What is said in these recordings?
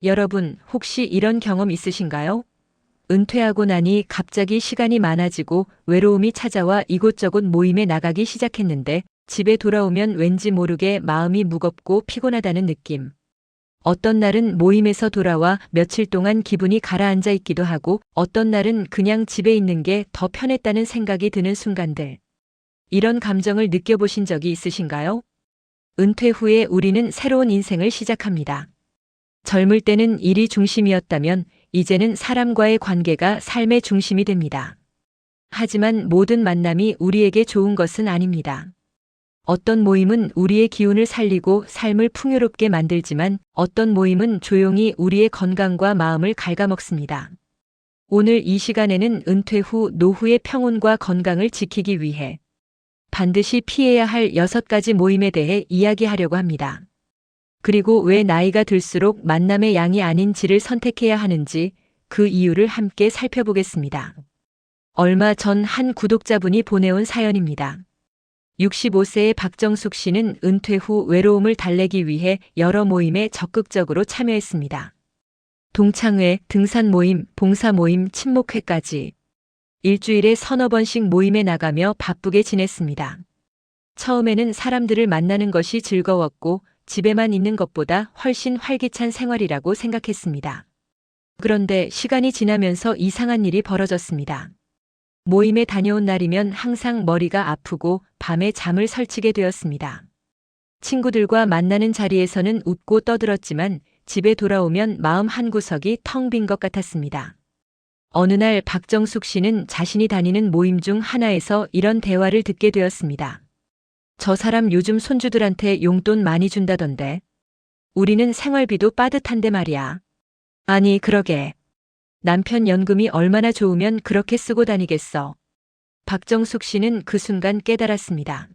여러분, 혹시 이런 경험 있으신가요? 은퇴하고 나니 갑자기 시간이 많아지고 외로움이 찾아와 이곳저곳 모임에 나가기 시작했는데 집에 돌아오면 왠지 모르게 마음이 무겁고 피곤하다는 느낌. 어떤 날은 모임에서 돌아와 며칠 동안 기분이 가라앉아 있기도 하고 어떤 날은 그냥 집에 있는 게 더 편했다는 생각이 드는 순간들. 이런 감정을 느껴보신 적이 있으신가요? 은퇴 후에 우리는 새로운 인생을 시작합니다. 젊을 때는 일이 중심이었다면 이제는 사람과의 관계가 삶의 중심이 됩니다. 하지만 모든 만남이 우리에게 좋은 것은 아닙니다. 어떤 모임은 우리의 기운을 살리고 삶을 풍요롭게 만들지만 어떤 모임은 조용히 우리의 건강과 마음을 갉아먹습니다. 오늘 이 시간에는 은퇴 후 노후의 평온과 건강을 지키기 위해 반드시 피해야 할 6가지 모임에 대해 이야기하려고 합니다. 그리고 왜 나이가 들수록 만남의 양이 아닌 질을 선택해야 하는지 그 이유를 함께 살펴보겠습니다. 얼마 전 한 구독자분이 보내온 사연입니다. 65세의 박정숙 씨는 은퇴 후 외로움을 달래기 위해 여러 모임에 적극적으로 참여했습니다. 동창회, 등산 모임, 봉사 모임, 친목회까지 일주일에 서너 번씩 모임에 나가며 바쁘게 지냈습니다. 처음에는 사람들을 만나는 것이 즐거웠고 집에만 있는 것보다 훨씬 활기찬 생활이라고 생각했습니다. 그런데 시간이 지나면서 이상한 일이 벌어졌습니다. 모임에 다녀온 날이면 항상 머리가 아프고 밤에 잠을 설치게 되었습니다. 친구들과 만나는 자리에서는 웃고 떠들었지만 집에 돌아오면 마음 한구석이 텅 빈 것 같았습니다. 어느 날 박정숙 씨는 자신이 다니는 모임 중 하나에서 이런 대화를 듣게 되었습니다. 저 사람 요즘 손주들한테 용돈 많이 준다던데. 우리는 생활비도 빠듯한데 말이야. 아니, 그러게. 남편 연금이 얼마나 좋으면 그렇게 쓰고 다니겠어. 박정숙 씨는 그 순간 깨달았습니다.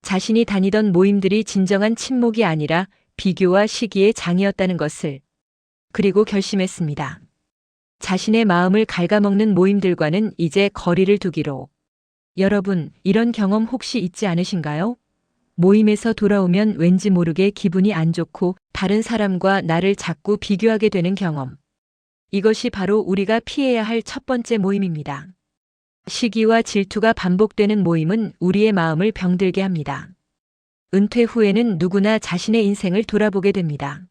자신이 다니던 모임들이 진정한 친목이 아니라 비교와 시기의 장이었다는 것을. 그리고 결심했습니다. 자신의 마음을 갉아먹는 모임들과는 이제 거리를 두기로. 여러분, 이런 경험 혹시 있지 않으신가요? 모임에서 돌아오면 왠지 모르게 기분이 안 좋고 다른 사람과 나를 자꾸 비교하게 되는 경험. 이것이 바로 우리가 피해야 할 첫 번째 모임입니다. 시기와 질투가 반복되는 모임은 우리의 마음을 병들게 합니다. 은퇴 후에는 누구나 자신의 인생을 돌아보게 됩니다.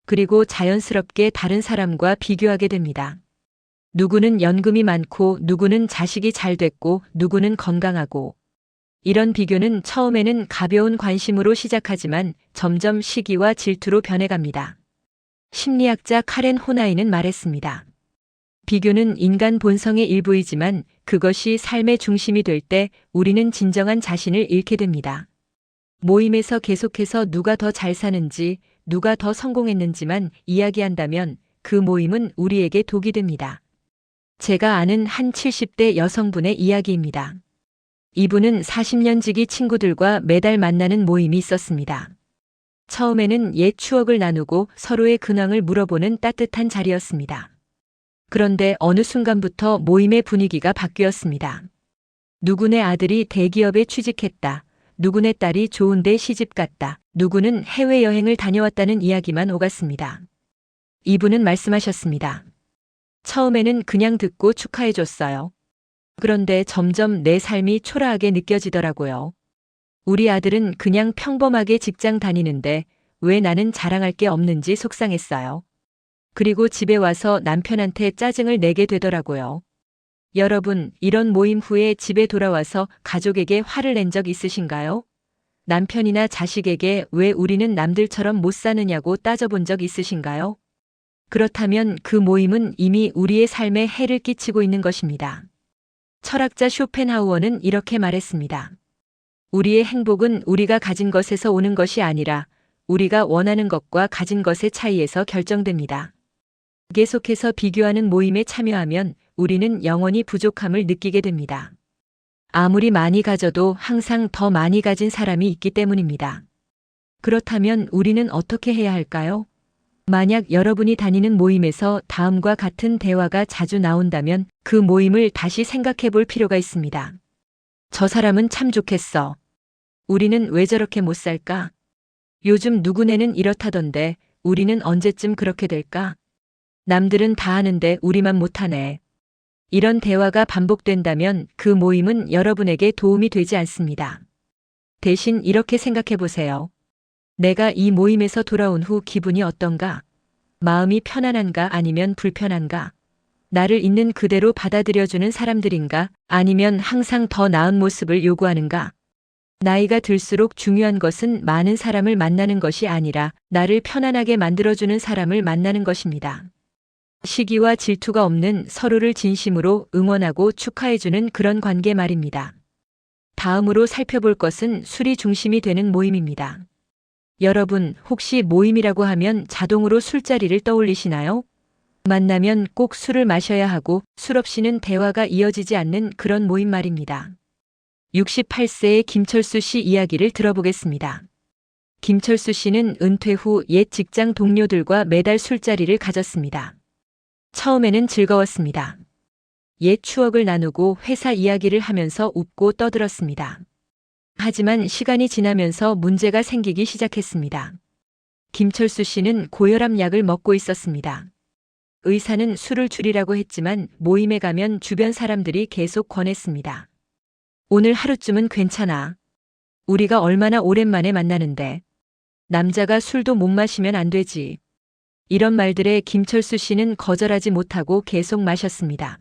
그리고 자연스럽게 다른 사람과 비교하게 됩니다. 누구는 연금이 많고 누구는 자식이 잘 됐고 누구는 건강하고. 이런 비교는 처음에는 가벼운 관심으로 시작하지만 점점 시기와 질투로 변해갑니다. 심리학자 카렌 호나이는 말했습니다. 비교는 인간 본성의 일부이지만 그것이 삶의 중심이 될 때 우리는 진정한 자신을 잃게 됩니다. 모임에서 계속해서 누가 더 잘 사는지, 누가 더 성공했는지만 이야기한다면 그 모임은 우리에게 독이 됩니다. 제가 아는 한 70대 여성분의 이야기입니다. 이분은 40년 지기 친구들과 매달 만나는 모임이 있었습니다. 처음에는 옛 추억을 나누고 서로의 근황을 물어보는 따뜻한 자리였습니다. 그런데 어느 순간부터 모임의 분위기가 바뀌었습니다. 누구네 아들이 대기업에 취직했다. 누구네 딸이 좋은 데 시집갔다. 누구는 해외여행을 다녀왔다는 이야기만 오갔습니다. 이분은 말씀하셨습니다. 처음에는 그냥 듣고 축하해줬어요. 그런데 점점 내 삶이 초라하게 느껴지더라고요. 우리 아들은 그냥 평범하게 직장 다니는데 왜 나는 자랑할 게 없는지 속상했어요. 그리고 집에 와서 남편한테 짜증을 내게 되더라고요. 여러분, 이런 모임 후에 집에 돌아와서 가족에게 화를 낸 적 있으신가요? 남편이나 자식에게 왜 우리는 남들처럼 못 사느냐고 따져본 적 있으신가요? 그렇다면 그 모임은 이미 우리의 삶에 해를 끼치고 있는 것입니다. 철학자 쇼펜하우어는 이렇게 말했습니다. 우리의 행복은 우리가 가진 것에서 오는 것이 아니라 우리가 원하는 것과 가진 것의 차이에서 결정됩니다. 계속해서 비교하는 모임에 참여하면 우리는 영원히 부족함을 느끼게 됩니다. 아무리 많이 가져도 항상 더 많이 가진 사람이 있기 때문입니다. 그렇다면 우리는 어떻게 해야 할까요? 만약 여러분이 다니는 모임에서 다음과 같은 대화가 자주 나온다면 그 모임을 다시 생각해 볼 필요가 있습니다. 저 사람은 참 좋겠어. 우리는 왜 저렇게 못 살까? 요즘 누구네는 이렇다던데 우리는 언제쯤 그렇게 될까? 남들은 다 하는데 우리만 못하네. 이런 대화가 반복된다면 그 모임은 여러분에게 도움이 되지 않습니다. 대신 이렇게 생각해 보세요. 내가 이 모임에서 돌아온 후 기분이 어떤가? 마음이 편안한가 아니면 불편한가? 나를 있는 그대로 받아들여주는 사람들인가? 아니면 항상 더 나은 모습을 요구하는가? 나이가 들수록 중요한 것은 많은 사람을 만나는 것이 아니라 나를 편안하게 만들어주는 사람을 만나는 것입니다. 시기와 질투가 없는, 서로를 진심으로 응원하고 축하해주는 그런 관계 말입니다. 다음으로 살펴볼 것은 술이 중심이 되는 모임입니다. 여러분, 혹시 모임이라고 하면 자동으로 술자리를 떠올리시나요? 만나면 꼭 술을 마셔야 하고 술 없이는 대화가 이어지지 않는 그런 모임 말입니다. 68세의 김철수 씨 이야기를 들어보겠습니다. 김철수 씨는 은퇴 후 옛 직장 동료들과 매달 술자리를 가졌습니다. 처음에는 즐거웠습니다. 옛 추억을 나누고 회사 이야기를 하면서 웃고 떠들었습니다. 하지만 시간이 지나면서 문제가 생기기 시작했습니다. 김철수 씨는 고혈압 약을 먹고 있었습니다. 의사는 술을 줄이라고 했지만 모임에 가면 주변 사람들이 계속 권했습니다. 오늘 하루쯤은 괜찮아. 우리가 얼마나 오랜만에 만나는데. 남자가 술도 못 마시면 안 되지. 이런 말들에 김철수 씨는 거절하지 못하고 계속 마셨습니다.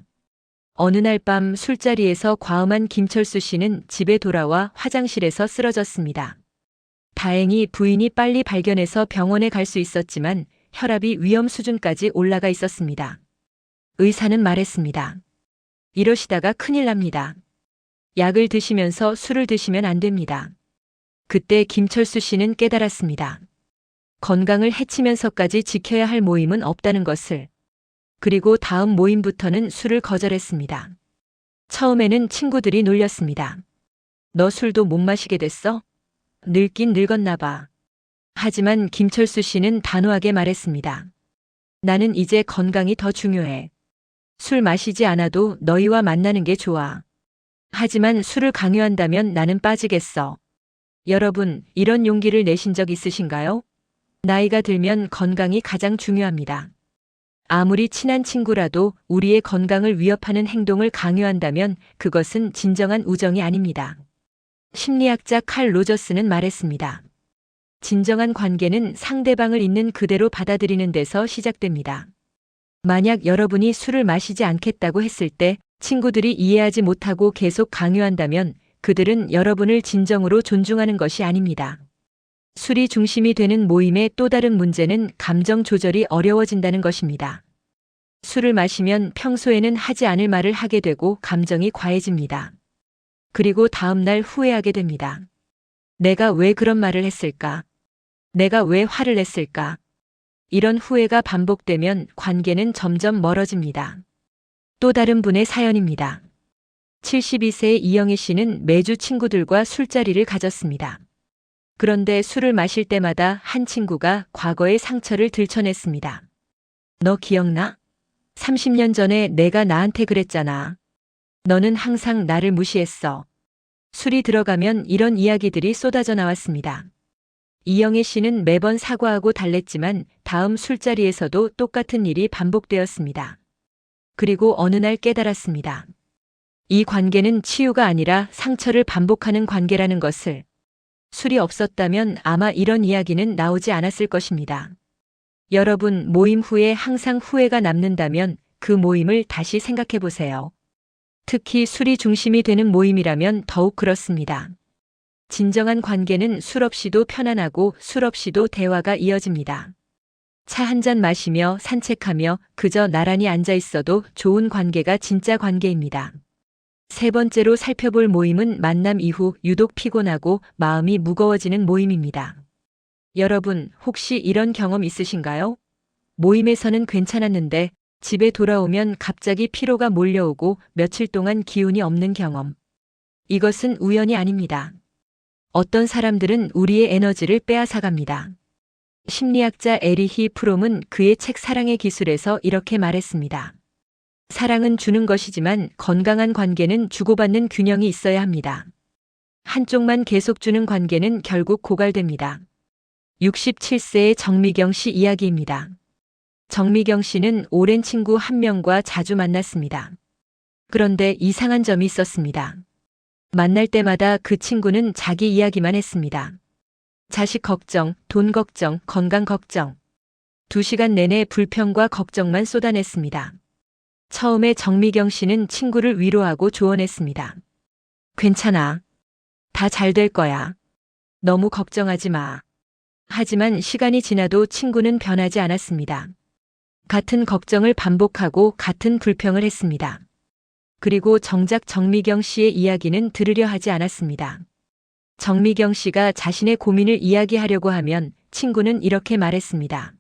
어느 날 밤 술자리에서 과음한 김철수 씨는 집에 돌아와 화장실에서 쓰러졌습니다. 다행히 부인이 빨리 발견해서 병원에 갈 수 있었지만 혈압이 위험 수준까지 올라가 있었습니다. 의사는 말했습니다. 이러시다가 큰일 납니다. 약을 드시면서 술을 드시면 안 됩니다. 그때 김철수 씨는 깨달았습니다. 건강을 해치면서까지 지켜야 할 모임은 없다는 것을. 그리고 다음 모임부터는 술을 거절했습니다. 처음에는 친구들이 놀렸습니다. 너 술도 못 마시게 됐어? 늙긴 늙었나 봐. 하지만 김철수 씨는 단호하게 말했습니다. 나는 이제 건강이 더 중요해. 술 마시지 않아도 너희와 만나는 게 좋아. 하지만 술을 강요한다면 나는 빠지겠어. 여러분, 이런 용기를 내신 적 있으신가요? 나이가 들면 건강이 가장 중요합니다. 아무리 친한 친구라도 우리의 건강을 위협하는 행동을 강요한다면 그것은 진정한 우정이 아닙니다. 심리학자 칼 로저스는 말했습니다. 진정한 관계는 상대방을 있는 그대로 받아들이는 데서 시작됩니다. 만약 여러분이 술을 마시지 않겠다고 했을 때 친구들이 이해하지 못하고 계속 강요한다면 그들은 여러분을 진정으로 존중하는 것이 아닙니다. 술이 중심이 되는 모임의 또 다른 문제는 감정 조절이 어려워진다는 것입니다. 술을 마시면 평소에는 하지 않을 말을 하게 되고 감정이 과해집니다. 그리고 다음 날 후회하게 됩니다. 내가 왜 그런 말을 했을까? 내가 왜 화를 냈을까? 이런 후회가 반복되면 관계는 점점 멀어집니다. 또 다른 분의 사연입니다. 72세의 이영애 씨는 매주 친구들과 술자리를 가졌습니다. 그런데 술을 마실 때마다 한 친구가 과거의 상처를 들춰냈습니다. 너 기억나? 30년 전에 내가 나한테 그랬잖아. 너는 항상 나를 무시했어. 술이 들어가면 이런 이야기들이 쏟아져 나왔습니다. 이영애 씨는 매번 사과하고 달랬지만 다음 술자리에서도 똑같은 일이 반복되었습니다. 그리고 어느 날 깨달았습니다. 이 관계는 치유가 아니라 상처를 반복하는 관계라는 것을. 술이 없었다면 아마 이런 이야기는 나오지 않았을 것입니다. 여러분, 모임 후에 항상 후회가 남는다면 그 모임을 다시 생각해 보세요. 특히 술이 중심이 되는 모임이라면 더욱 그렇습니다. 진정한 관계는 술 없이도 편안하고 술 없이도 대화가 이어집니다. 차 한 잔 마시며 산책하며 그저 나란히 앉아 있어도 좋은 관계가 진짜 관계입니다. 세 번째로 살펴볼 모임은 만남 이후 유독 피곤하고 마음이 무거워지는 모임입니다. 여러분, 혹시 이런 경험 있으신가요? 모임에서는 괜찮았는데 집에 돌아오면 갑자기 피로가 몰려오고 며칠 동안 기운이 없는 경험. 이것은 우연이 아닙니다. 어떤 사람들은 우리의 에너지를 빼앗아갑니다. 심리학자 에리히 프롬은 그의 책 사랑의 기술에서 이렇게 말했습니다. 사랑은 주는 것이지만 건강한 관계는 주고받는 균형이 있어야 합니다. 한쪽만 계속 주는 관계는 결국 고갈됩니다. 67세의 정미경 씨 이야기입니다. 정미경 씨는 오랜 친구 한 명과 자주 만났습니다. 그런데 이상한 점이 있었습니다. 만날 때마다 그 친구는 자기 이야기만 했습니다. 자식 걱정, 돈 걱정, 건강 걱정. 2시간 내내 불평과 걱정만 쏟아냈습니다. 처음에 정미경 씨는 친구를 위로하고 조언했습니다. 괜찮아. 다 잘 될 거야. 너무 걱정하지 마. 하지만 시간이 지나도 친구는 변하지 않았습니다. 같은 걱정을 반복하고 같은 불평을 했습니다. 그리고 정작 정미경 씨의 이야기는 들으려 하지 않았습니다. 정미경 씨가 자신의 고민을 이야기하려고 하면 친구는 이렇게 말했습니다.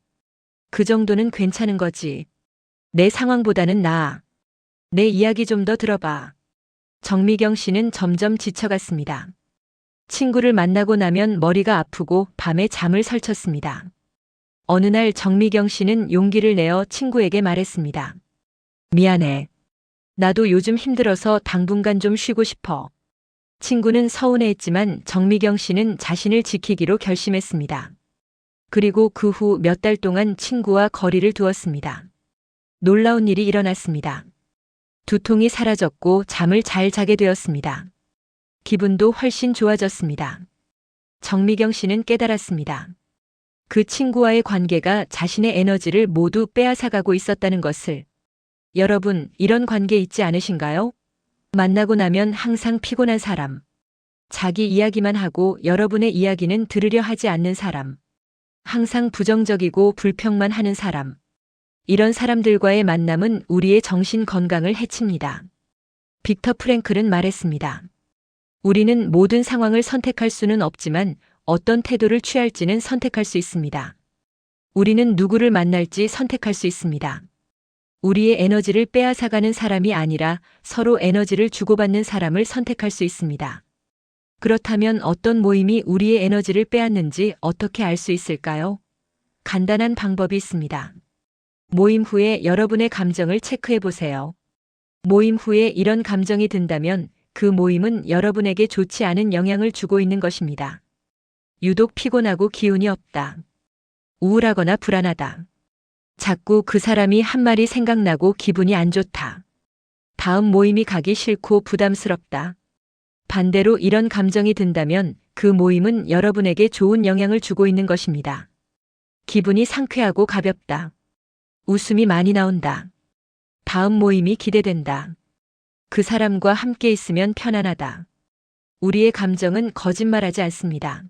그 정도는 괜찮은 거지. 내 상황보다는 나아. 내 이야기 좀 더 들어봐. 정미경 씨는 점점 지쳐갔습니다. 친구를 만나고 나면 머리가 아프고 밤에 잠을 설쳤습니다. 어느 날 정미경 씨는 용기를 내어 친구에게 말했습니다. 미안해. 나도 요즘 힘들어서 당분간 좀 쉬고 싶어. 친구는 서운해했지만 정미경 씨는 자신을 지키기로 결심했습니다. 그리고 그 후 몇 달 동안 친구와 거리를 두었습니다. 놀라운 일이 일어났습니다. 두통이 사라졌고 잠을 잘 자게 되었습니다. 기분도 훨씬 좋아졌습니다. 정미경 씨는 깨달았습니다. 그 친구와의 관계가 자신의 에너지를 모두 빼앗아가고 있었다는 것을. 여러분, 이런 관계 있지 않으신가요? 만나고 나면 항상 피곤한 사람. 자기 이야기만 하고 여러분의 이야기는 들으려 하지 않는 사람. 항상 부정적이고 불평만 하는 사람. 이런 사람들과의 만남은 우리의 정신 건강을 해칩니다. 빅터 프랭클은 말했습니다. 우리는 모든 상황을 선택할 수는 없지만 어떤 태도를 취할지는 선택할 수 있습니다. 우리는 누구를 만날지 선택할 수 있습니다. 우리의 에너지를 빼앗아가는 사람이 아니라 서로 에너지를 주고받는 사람을 선택할 수 있습니다. 그렇다면 어떤 모임이 우리의 에너지를 빼앗는지 어떻게 알 수 있을까요? 간단한 방법이 있습니다. 모임 후에 여러분의 감정을 체크해 보세요. 모임 후에 이런 감정이 든다면 그 모임은 여러분에게 좋지 않은 영향을 주고 있는 것입니다. 유독 피곤하고 기운이 없다. 우울하거나 불안하다. 자꾸 그 사람이 한 말이 생각나고 기분이 안 좋다. 다음 모임이 가기 싫고 부담스럽다. 반대로 이런 감정이 든다면 그 모임은 여러분에게 좋은 영향을 주고 있는 것입니다. 기분이 상쾌하고 가볍다. 웃음이 많이 나온다. 다음 모임이 기대된다. 그 사람과 함께 있으면 편안하다. 우리의 감정은 거짓말하지 않습니다.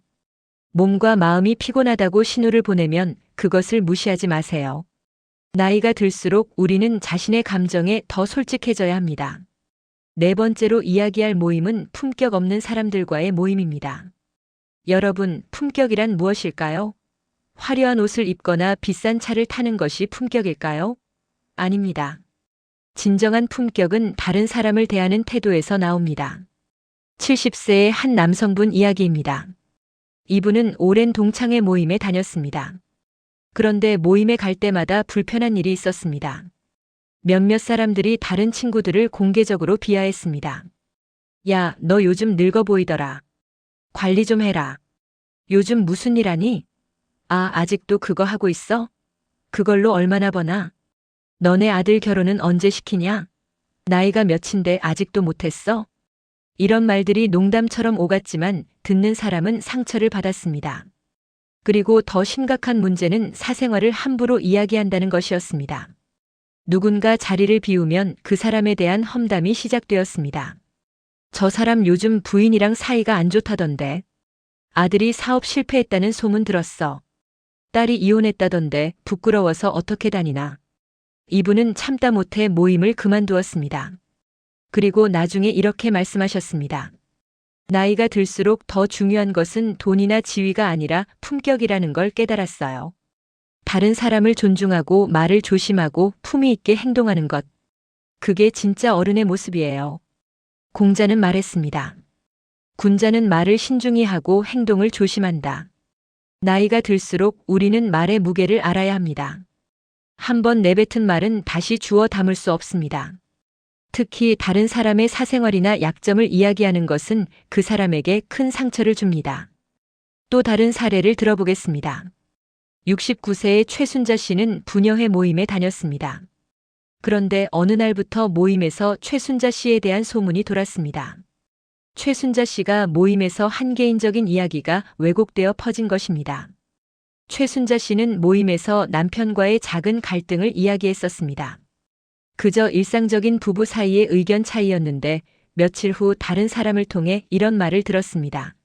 몸과 마음이 피곤하다고 신호를 보내면 그것을 무시하지 마세요. 나이가 들수록 우리는 자신의 감정에 더 솔직해져야 합니다. 4번째로 이야기할 모임은 품격 없는 사람들과의 모임입니다. 여러분, 품격이란 무엇일까요? 화려한 옷을 입거나 비싼 차를 타는 것이 품격일까요? 아닙니다. 진정한 품격은 다른 사람을 대하는 태도에서 나옵니다. 70세의 한 남성분 이야기입니다. 이분은 오랜 동창회 모임에 다녔습니다. 그런데 모임에 갈 때마다 불편한 일이 있었습니다. 몇몇 사람들이 다른 친구들을 공개적으로 비하했습니다. 야, 너 요즘 늙어 보이더라. 관리 좀 해라. 요즘 무슨 일 하니? 아, 아직도 그거 하고 있어? 그걸로 얼마나 버나? 너네 아들 결혼은 언제 시키냐? 나이가 몇인데 아직도 못했어? 이런 말들이 농담처럼 오갔지만 듣는 사람은 상처를 받았습니다. 그리고 더 심각한 문제는 사생활을 함부로 이야기한다는 것이었습니다. 누군가 자리를 비우면 그 사람에 대한 험담이 시작되었습니다. 저 사람 요즘 부인이랑 사이가 안 좋다던데. 아들이 사업 실패했다는 소문 들었어. 딸이 이혼했다던데 부끄러워서 어떻게 다니나. 이분은 참다 못해 모임을 그만두었습니다. 그리고 나중에 이렇게 말씀하셨습니다. 나이가 들수록 더 중요한 것은 돈이나 지위가 아니라 품격이라는 걸 깨달았어요. 다른 사람을 존중하고 말을 조심하고 품위 있게 행동하는 것. 그게 진짜 어른의 모습이에요. 공자는 말했습니다. 군자는 말을 신중히 하고 행동을 조심한다. 나이가 들수록 우리는 말의 무게를 알아야 합니다. 한번 내뱉은 말은 다시 주워 담을 수 없습니다. 특히 다른 사람의 사생활이나 약점을 이야기하는 것은 그 사람에게 큰 상처를 줍니다. 또 다른 사례를 들어보겠습니다. 69세의 최순자 씨는 부녀회 모임에 다녔습니다. 그런데 어느 날부터 모임에서 최순자 씨에 대한 소문이 돌았습니다. 최순자 씨가 모임에서 한 개인적인 이야기가 왜곡되어 퍼진 것입니다. 최순자 씨는 모임에서 남편과의 작은 갈등을 이야기했었습니다. 그저 일상적인 부부 사이의 의견 차이였는데 며칠 후 다른 사람을 통해 이런 말을 들었습니다.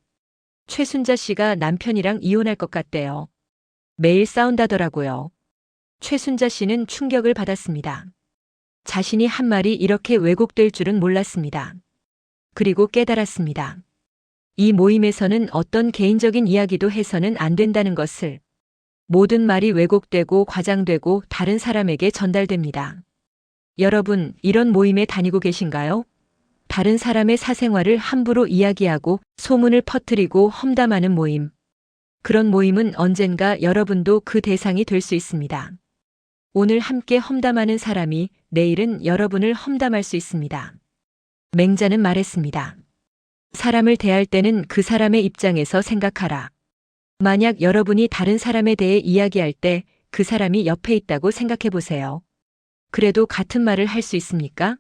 최순자 씨가 남편이랑 이혼할 것 같대요. 매일 싸운다더라고요. 최순자 씨는 충격을 받았습니다. 자신이 한 말이 이렇게 왜곡될 줄은 몰랐습니다. 그리고 깨달았습니다. 이 모임에서는 어떤 개인적인 이야기도 해서는 안 된다는 것을. 모든 말이 왜곡되고 과장되고 다른 사람에게 전달됩니다. 여러분, 이런 모임에 다니고 계신가요? 다른 사람의 사생활을 함부로 이야기하고 소문을 퍼뜨리고 험담하는 모임. 그런 모임은 언젠가 여러분도 그 대상이 될 수 있습니다. 오늘 함께 험담하는 사람이 내일은 여러분을 험담할 수 있습니다. 맹자는 말했습니다. 사람을 대할 때는 그 사람의 입장에서 생각하라. 만약 여러분이 다른 사람에 대해 이야기할 때 그 사람이 옆에 있다고 생각해 보세요. 그래도 같은 말을 할 수 있습니까?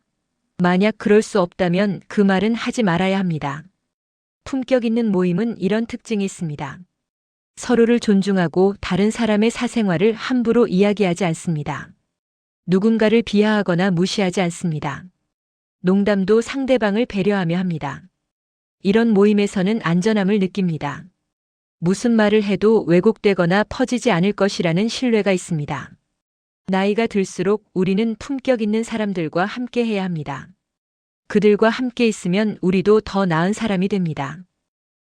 만약 그럴 수 없다면 그 말은 하지 말아야 합니다. 품격 있는 모임은 이런 특징이 있습니다. 서로를 존중하고 다른 사람의 사생활을 함부로 이야기하지 않습니다. 누군가를 비하하거나 무시하지 않습니다. 농담도 상대방을 배려하며 합니다. 이런 모임에서는 안전함을 느낍니다. 무슨 말을 해도 왜곡되거나 퍼지지 않을 것이라는 신뢰가 있습니다. 나이가 들수록 우리는 품격 있는 사람들과 함께 해야 합니다. 그들과 함께 있으면 우리도 더 나은 사람이 됩니다.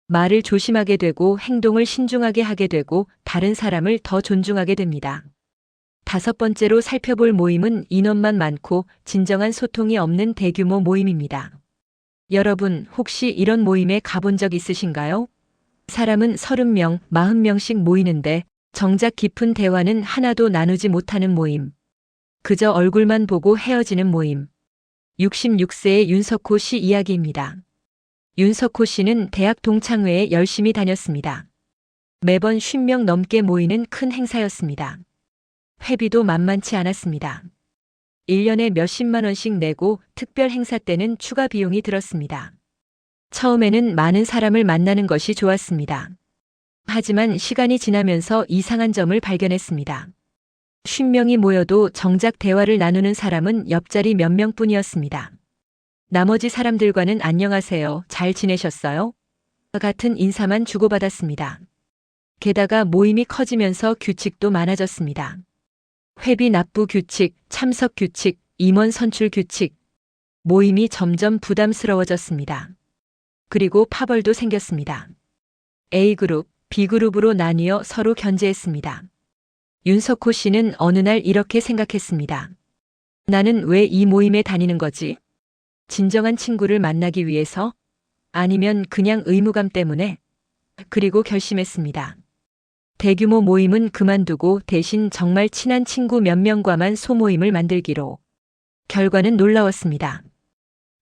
말을 조심하게 되고 행동을 신중하게 하게 되고 다른 사람을 더 존중하게 됩니다. 5번째로 살펴볼 모임은 인원만 많고 진정한 소통이 없는 대규모 모임입니다. 여러분, 혹시 이런 모임에 가본 적 있으신가요? 사람은 30명, 40명씩 모이는데 정작 깊은 대화는 하나도 나누지 못하는 모임. 그저 얼굴만 보고 헤어지는 모임. 66세의 윤석호 씨 이야기입니다. 윤석호 씨는 대학 동창회에 열심히 다녔습니다. 매번 50명 넘게 모이는 큰 행사였습니다. 회비도 만만치 않았습니다. 1년에 몇십만 원씩 내고 특별 행사 때는 추가 비용이 들었습니다. 처음에는 많은 사람을 만나는 것이 좋았습니다. 하지만 시간이 지나면서 이상한 점을 발견했습니다. 50명이 모여도 정작 대화를 나누는 사람은 옆자리 몇 명뿐이었습니다. 나머지 사람들과는 안녕하세요, 잘 지내셨어요? 같은 인사만 주고받았습니다. 게다가 모임이 커지면서 규칙도 많아졌습니다. 회비 납부 규칙, 참석 규칙, 임원 선출 규칙. 모임이 점점 부담스러워졌습니다. 그리고 파벌도 생겼습니다. A그룹, B그룹으로 나뉘어 서로 견제했습니다. 윤석호 씨는 어느 날 이렇게 생각했습니다. 나는 왜 이 모임에 다니는 거지? 진정한 친구를 만나기 위해서? 아니면 그냥 의무감 때문에? 그리고 결심했습니다. 대규모 모임은 그만두고 대신 정말 친한 친구 몇 명과만 소모임을 만들기로. 결과는 놀라웠습니다.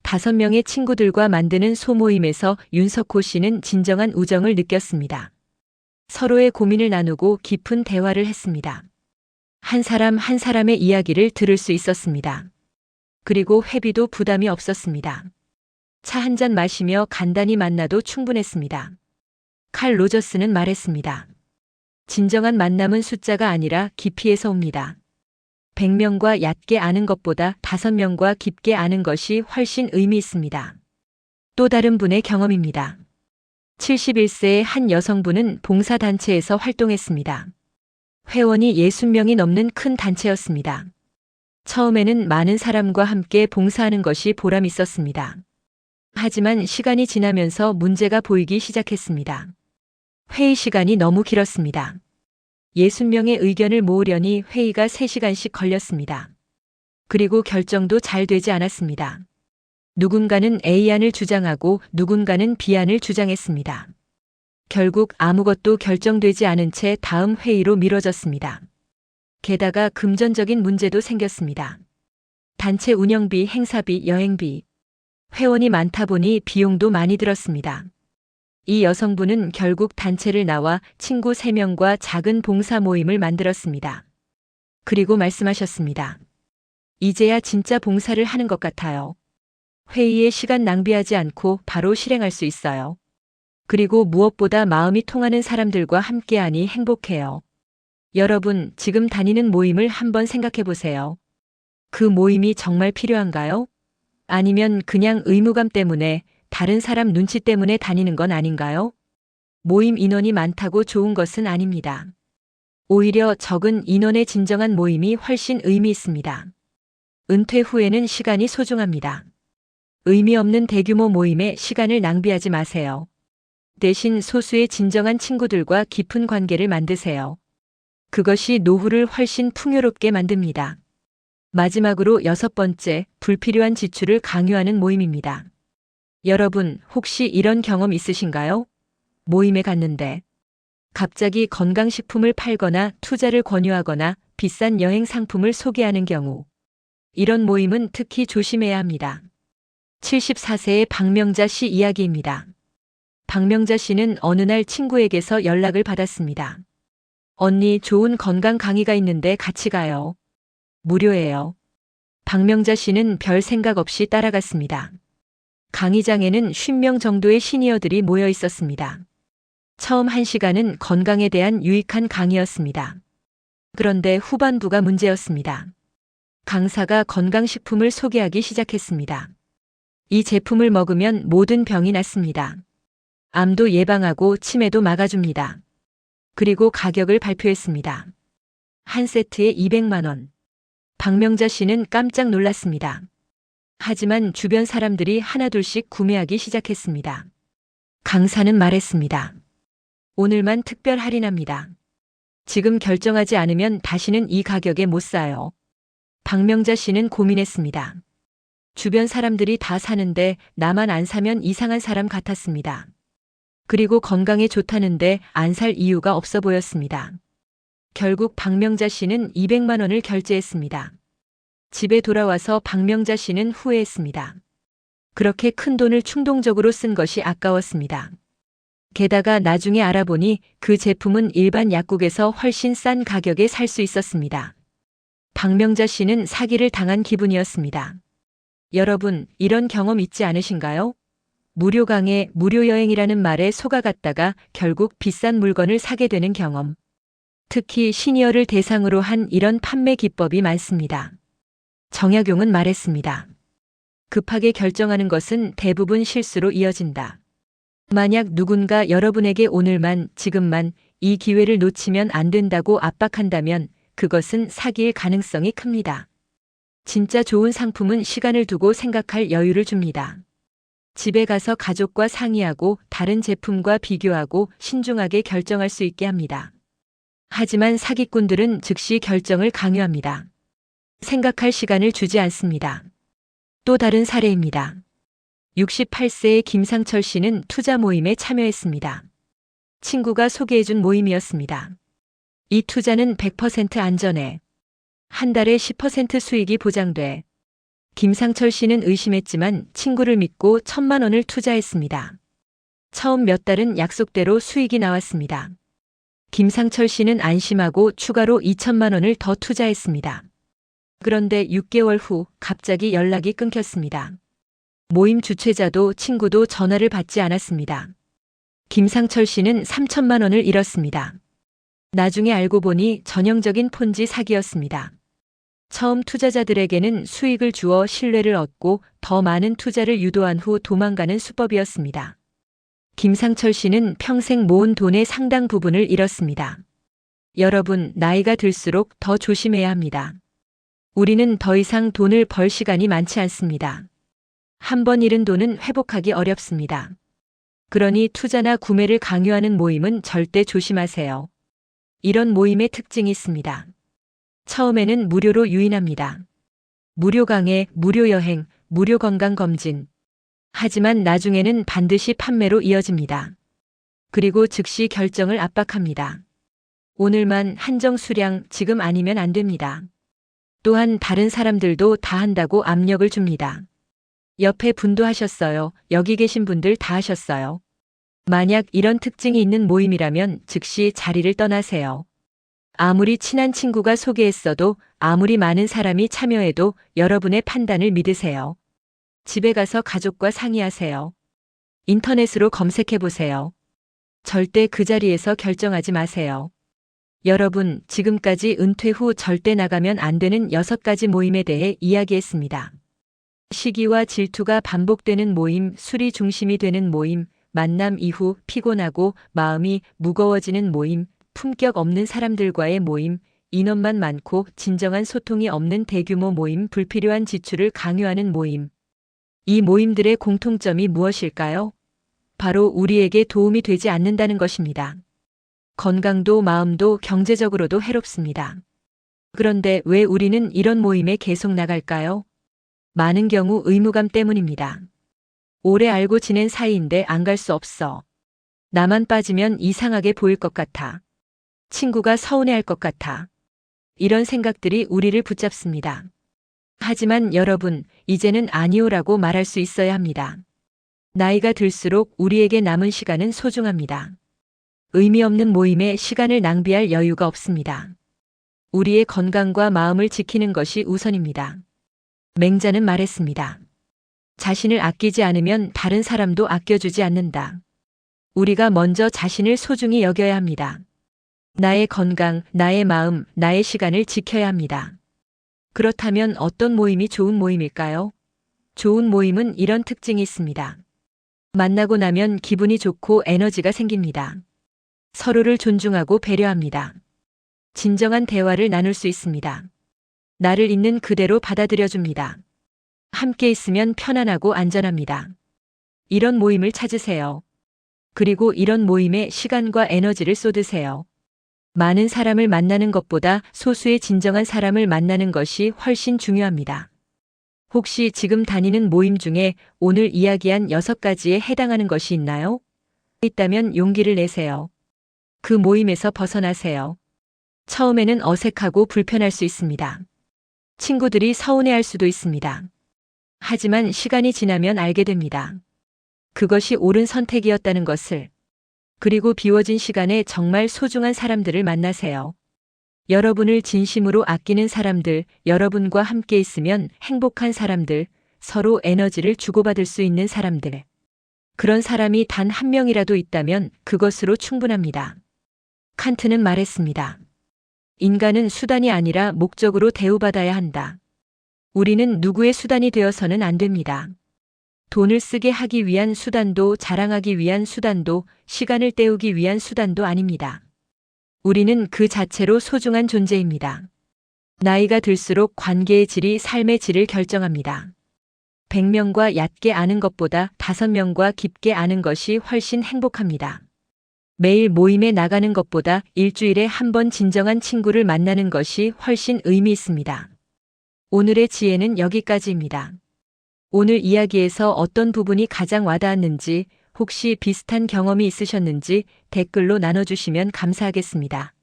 5명의 친구들과 만드는 소모임에서 윤석호 씨는 진정한 우정을 느꼈습니다. 서로의 고민을 나누고 깊은 대화를 했습니다. 한 사람 한 사람의 이야기를 들을 수 있었습니다. 그리고 회비도 부담이 없었습니다. 차 한 잔 마시며 간단히 만나도 충분했습니다. 칼 로저스는 말했습니다. 진정한 만남은 숫자가 아니라 깊이에서 옵니다. 100명과 얕게 아는 것보다 5명과 깊게 아는 것이 훨씬 의미 있습니다. 또 다른 분의 경험입니다. 71세의 한 여성분은 봉사단체에서 활동했습니다. 회원이 60명이 넘는 큰 단체였습니다. 처음에는 많은 사람과 함께 봉사하는 것이 보람 있었습니다. 하지만 시간이 지나면서 문제가 보이기 시작했습니다. 회의 시간이 너무 길었습니다. 60명의 의견을 모으려니 회의가 3시간씩 걸렸습니다. 그리고 결정도 잘 되지 않았습니다. 누군가는 A안을 주장하고 누군가는 B안을 주장했습니다. 결국 아무것도 결정되지 않은 채 다음 회의로 미뤄졌습니다. 게다가 금전적인 문제도 생겼습니다. 단체 운영비, 행사비, 여행비. 회원이 많다 보니 비용도 많이 들었습니다. 이 여성분은 결국 단체를 나와 친구 3명과 작은 봉사 모임을 만들었습니다. 그리고 말씀하셨습니다. 이제야 진짜 봉사를 하는 것 같아요. 회의에 시간 낭비하지 않고 바로 실행할 수 있어요. 그리고 무엇보다 마음이 통하는 사람들과 함께하니 행복해요. 여러분, 지금 다니는 모임을 한번 생각해 보세요. 그 모임이 정말 필요한가요? 아니면 그냥 의무감 때문에, 다른 사람 눈치 때문에 다니는 건 아닌가요? 모임 인원이 많다고 좋은 것은 아닙니다. 오히려 적은 인원의 진정한 모임이 훨씬 의미 있습니다. 은퇴 후에는 시간이 소중합니다. 의미 없는 대규모 모임에 시간을 낭비하지 마세요. 대신 소수의 진정한 친구들과 깊은 관계를 만드세요. 그것이 노후를 훨씬 풍요롭게 만듭니다. 마지막으로 6번째, 불필요한 지출을 강요하는 모임입니다. 여러분, 혹시 이런 경험 있으신가요? 모임에 갔는데 갑자기 건강식품을 팔거나 투자를 권유하거나 비싼 여행 상품을 소개하는 경우. 이런 모임은 특히 조심해야 합니다. 74세의 박명자 씨 이야기입니다. 박명자 씨는 어느 날 친구에게서 연락을 받았습니다. 언니, 좋은 건강 강의가 있는데 같이 가요. 무료예요. 박명자 씨는 별 생각 없이 따라갔습니다. 강의장에는 50명 정도의 시니어들이 모여 있었습니다. 처음 1시간은 건강에 대한 유익한 강의였습니다. 그런데 후반부가 문제였습니다. 강사가 건강식품을 소개하기 시작했습니다. 이 제품을 먹으면 모든 병이 낫습니다. 암도 예방하고 치매도 막아줍니다. 그리고 가격을 발표했습니다. 한 세트에 200만 원. 박명자 씨는 깜짝 놀랐습니다. 하지만 주변 사람들이 하나둘씩 구매하기 시작했습니다. 강사는 말했습니다. 오늘만 특별 할인합니다. 지금 결정하지 않으면 다시는 이 가격에 못 사요. 박명자 씨는 고민했습니다. 주변 사람들이 다 사는데 나만 안 사면 이상한 사람 같았습니다. 그리고 건강에 좋다는데 안 살 이유가 없어 보였습니다. 결국 박명자 씨는 200만 원을 결제했습니다. 집에 돌아와서 박명자 씨는 후회했습니다. 그렇게 큰 돈을 충동적으로 쓴 것이 아까웠습니다. 게다가 나중에 알아보니 그 제품은 일반 약국에서 훨씬 싼 가격에 살 수 있었습니다. 박명자 씨는 사기를 당한 기분이었습니다. 여러분, 이런 경험 있지 않으신가요? 무료 강의, 무료 여행이라는 말에 속아갔다가 결국 비싼 물건을 사게 되는 경험. 특히 시니어를 대상으로 한 이런 판매 기법이 많습니다. 정약용은 말했습니다. 급하게 결정하는 것은 대부분 실수로 이어진다. 만약 누군가 여러분에게 오늘만, 지금만 이 기회를 놓치면 안 된다고 압박한다면 그것은 사기일 가능성이 큽니다. 진짜 좋은 상품은 시간을 두고 생각할 여유를 줍니다. 집에 가서 가족과 상의하고 다른 제품과 비교하고 신중하게 결정할 수 있게 합니다. 하지만 사기꾼들은 즉시 결정을 강요합니다. 생각할 시간을 주지 않습니다. 또 다른 사례입니다. 68세의 김상철 씨는 투자 모임에 참여했습니다. 친구가 소개해준 모임이었습니다. 이 투자는 100% 안전해. 한 달에 10% 수익이 보장돼. 김상철 씨는 의심했지만 친구를 믿고 1,000만 원을 투자했습니다. 처음 몇 달은 약속대로 수익이 나왔습니다. 김상철 씨는 안심하고 추가로 2,000만 원을 더 투자했습니다. 그런데 6개월 후 갑자기 연락이 끊겼습니다. 모임 주최자도 친구도 전화를 받지 않았습니다. 김상철 씨는 3,000만 원을 잃었습니다. 나중에 알고 보니 전형적인 폰지 사기였습니다. 처음 투자자들에게는 수익을 주어 신뢰를 얻고 더 많은 투자를 유도한 후 도망가는 수법이었습니다. 김상철 씨는 평생 모은 돈의 상당 부분을 잃었습니다. 여러분, 나이가 들수록 더 조심해야 합니다. 우리는 더 이상 돈을 벌 시간이 많지 않습니다. 한 번 잃은 돈은 회복하기 어렵습니다. 그러니 투자나 구매를 강요하는 모임은 절대 조심하세요. 이런 모임의 특징이 있습니다. 처음에는 무료로 유인합니다. 무료 강의, 무료 여행, 무료 건강검진. 하지만 나중에는 반드시 판매로 이어집니다. 그리고 즉시 결정을 압박합니다. 오늘만 한정 수량, 지금 아니면 안 됩니다. 또한 다른 사람들도 다 한다고 압력을 줍니다. 옆에 분도 하셨어요. 여기 계신 분들 다 하셨어요. 만약 이런 특징이 있는 모임이라면 즉시 자리를 떠나세요. 아무리 친한 친구가 소개했어도 아무리 많은 사람이 참여해도 여러분의 판단을 믿으세요. 집에 가서 가족과 상의하세요. 인터넷으로 검색해 보세요. 절대 그 자리에서 결정하지 마세요. 여러분, 지금까지 은퇴 후 절대 나가면 안 되는 6가지 모임에 대해 이야기했습니다. 시기와 질투가 반복되는 모임, 술이 중심이 되는 모임, 만남 이후 피곤하고 마음이 무거워지는 모임, 품격 없는 사람들과의 모임, 인원만 많고 진정한 소통이 없는 대규모 모임, 불필요한 지출을 강요하는 모임. 이 모임들의 공통점이 무엇일까요? 바로 우리에게 도움이 되지 않는다는 것입니다. 건강도 마음도 경제적으로도 해롭습니다. 그런데 왜 우리는 이런 모임에 계속 나갈까요? 많은 경우 의무감 때문입니다. 오래 알고 지낸 사이인데 안 갈 수 없어. 나만 빠지면 이상하게 보일 것 같아. 친구가 서운해할 것 같아. 이런 생각들이 우리를 붙잡습니다. 하지만 여러분, 이제는 아니오라고 말할 수 있어야 합니다. 나이가 들수록 우리에게 남은 시간은 소중합니다. 의미 없는 모임에 시간을 낭비할 여유가 없습니다. 우리의 건강과 마음을 지키는 것이 우선입니다. 맹자는 말했습니다. 자신을 아끼지 않으면 다른 사람도 아껴주지 않는다. 우리가 먼저 자신을 소중히 여겨야 합니다. 나의 건강, 나의 마음, 나의 시간을 지켜야 합니다. 그렇다면 어떤 모임이 좋은 모임일까요? 좋은 모임은 이런 특징이 있습니다. 만나고 나면 기분이 좋고 에너지가 생깁니다. 서로를 존중하고 배려합니다. 진정한 대화를 나눌 수 있습니다. 나를 있는 그대로 받아들여줍니다. 함께 있으면 편안하고 안전합니다. 이런 모임을 찾으세요. 그리고 이런 모임에 시간과 에너지를 쏟으세요. 많은 사람을 만나는 것보다 소수의 진정한 사람을 만나는 것이 훨씬 중요합니다. 혹시 지금 다니는 모임 중에 오늘 이야기한 6가지에 해당하는 것이 있나요? 있다면 용기를 내세요. 그 모임에서 벗어나세요. 처음에는 어색하고 불편할 수 있습니다. 친구들이 서운해할 수도 있습니다. 하지만 시간이 지나면 알게 됩니다. 그것이 옳은 선택이었다는 것을. 그리고 비워진 시간에 정말 소중한 사람들을 만나세요. 여러분을 진심으로 아끼는 사람들, 여러분과 함께 있으면 행복한 사람들, 서로 에너지를 주고받을 수 있는 사람들. 그런 사람이 단 한 명이라도 있다면 그것으로 충분합니다. 칸트는 말했습니다. 인간은 수단이 아니라 목적으로 대우받아야 한다. 우리는 누구의 수단이 되어서는 안 됩니다. 돈을 쓰게 하기 위한 수단도 자랑하기 위한 수단도 시간을 때우기 위한 수단도 아닙니다. 우리는 그 자체로 소중한 존재입니다. 나이가 들수록 관계의 질이 삶의 질을 결정합니다. 100명과 얕게 아는 것보다 5명과 깊게 아는 것이 훨씬 행복합니다. 매일 모임에 나가는 것보다 일주일에 한 번 진정한 친구를 만나는 것이 훨씬 의미 있습니다. 오늘의 지혜는 여기까지입니다. 오늘 이야기에서 어떤 부분이 가장 와닿았는지, 혹시 비슷한 경험이 있으셨는지 댓글로 나눠주시면 감사하겠습니다.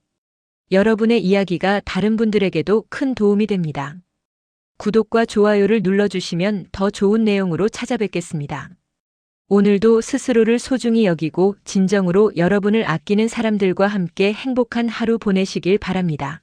여러분의 이야기가 다른 분들에게도 큰 도움이 됩니다. 구독과 좋아요를 눌러주시면 더 좋은 내용으로 찾아뵙겠습니다. 오늘도 스스로를 소중히 여기고 진정으로 여러분을 아끼는 사람들과 함께 행복한 하루 보내시길 바랍니다.